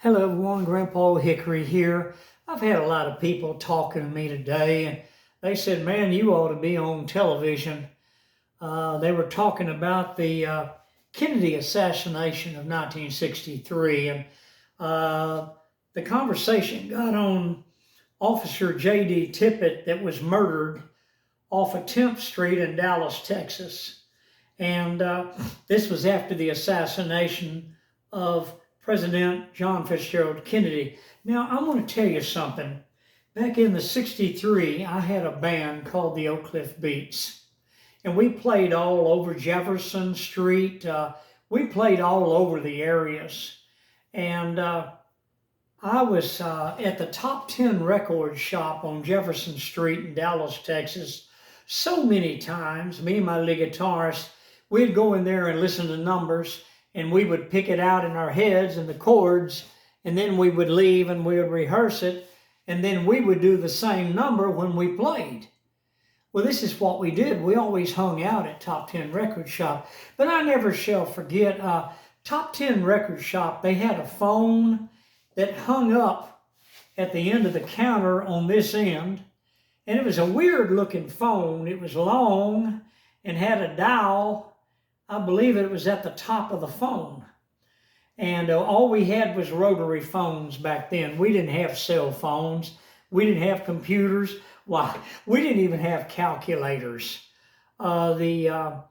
Hello everyone, Grandpa Hickory here. I've had a lot of people talking to me today and they said, man, you ought to be on television. They were talking about the Kennedy assassination of 1963 and the conversation got on Officer J.D.Tippit that was murdered off of 10th Street in Dallas, Texas. And this was after the assassination of President John Fitzgerald Kennedy. Now, I want to tell you something. Back in the 63, I had a band called the Oak Cliff Beats. And we played all over Jefferson Street. We played all over the areas. And I was at the Top 10 record shop on Jefferson Street in Dallas, Texas, so many times. Me and my lead guitarist, we'd go in there and listen to numbers, and we would pick it out in our heads and the chords, and then we would leave and we would rehearse it, and then we would do the same number when we played. Well, this is what we did. We always hung out at Top 10 Record Shop. But I never shall forget, Top 10 Record Shop, they had a phone that hung up at the end of the counter on this end, and it was a weird looking phone. It was long and had a dial. I believe it was at the top of the phone. And all we had was rotary phones back then. We didn't have cell phones. We didn't have computers. Why? We didn't even have calculators. The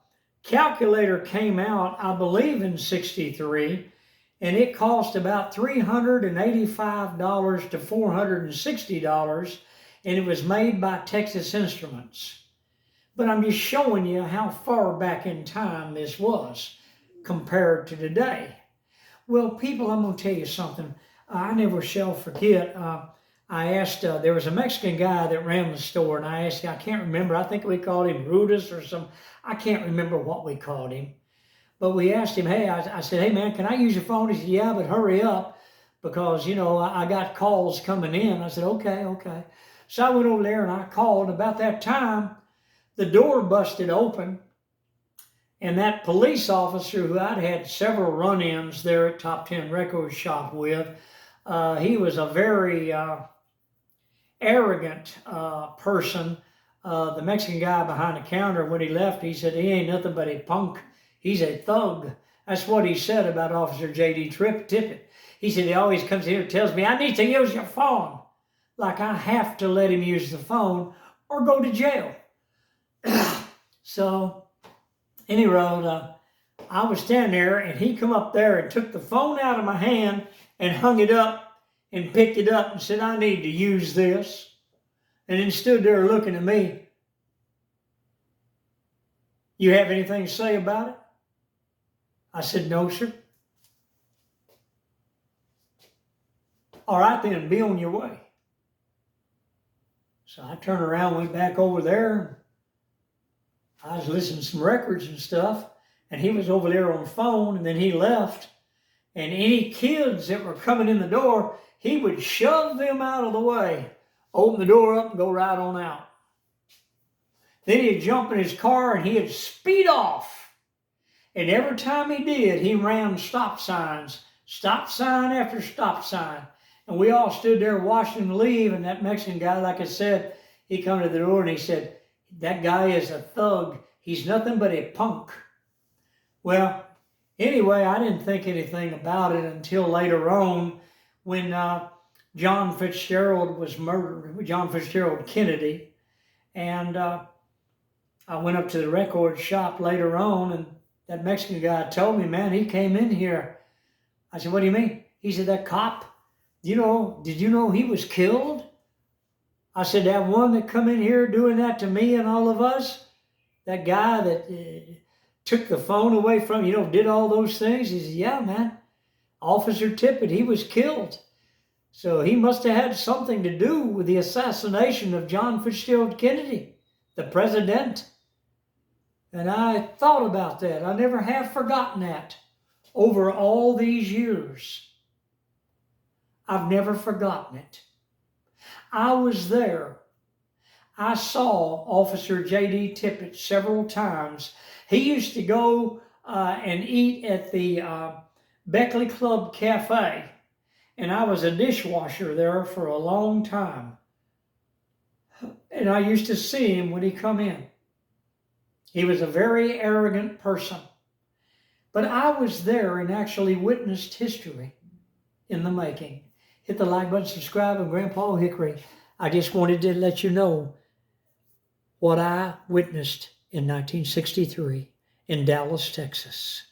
calculator came out, I believe, in '63, and it cost about $385 to $460, and it was made by Texas Instruments. But I'm just showing you how far back in time this was compared to today. Well, people, I'm going to tell you something. I never shall forget. I asked, there was a Mexican guy that ran the store, and I asked, I can't remember, I think we called him Rudis or some, I can't remember what we called him. But we asked him, hey, I said, hey man, can I use your phone? He said, yeah, but hurry up because, you know, I got calls coming in. I said, okay. So I went over there and I called. About that time, the door busted open, and that police officer who I'd had several run-ins there at Top 10 Record Shop with, he was a very arrogant person. The Mexican guy behind the counter, when he left, he said, he ain't nothing but a punk. He's a thug. That's what he said about Officer J.D.Tippit. He said, he always comes here and tells me, I need to use your phone. Like I have to let him use the phone or go to jail. So, anyway, I was standing there, and he come up there and took the phone out of my hand and hung it up and picked it up and said, I need to use this. And then stood there looking at me. You have anything to say about it? I said, no, sir. All right, then, be on your way. So I turned around, went back over there. I was listening to some records and stuff, and he was over there on the phone, and then he left. And any kids that were coming in the door, he would shove them out of the way, open the door up, and go right on out. Then he'd jump in his car, and he'd speed off. And every time he did, he ran stop signs, stop sign after stop sign. And we all stood there watching him leave, and that Mexican guy, like I said, he come to the door, and he said, that guy is a thug. He's nothing but a punk. Well, anyway, I didn't think anything about it until later on when John Fitzgerald was murdered, John Fitzgerald Kennedy. And I went up to the record shop later on, and that Mexican guy told me, man, he came in here. I said, what do you mean? He said, that cop, did you know he was killed? I said, that one that come in here doing that to me and all of us, that guy that took the phone away from, did all those things. He said, yeah, man, Officer Tippit, he was killed. So he must have had something to do with the assassination of John Fitzgerald Kennedy, the president. And I thought about that. I never have forgotten that over all these years. I've never forgotten it. I was there. I saw Officer J.D.Tippit several times. He used to go and eat at the Beckley Club Cafe. and I was a dishwasher there for a long time. And I used to see him when he come in. He was a very arrogant person. But I was there and actually witnessed history in the making. Hit the like button, subscribe, and Grandpa Hickory. I just wanted to let you know what I witnessed in 1963 in Dallas, Texas.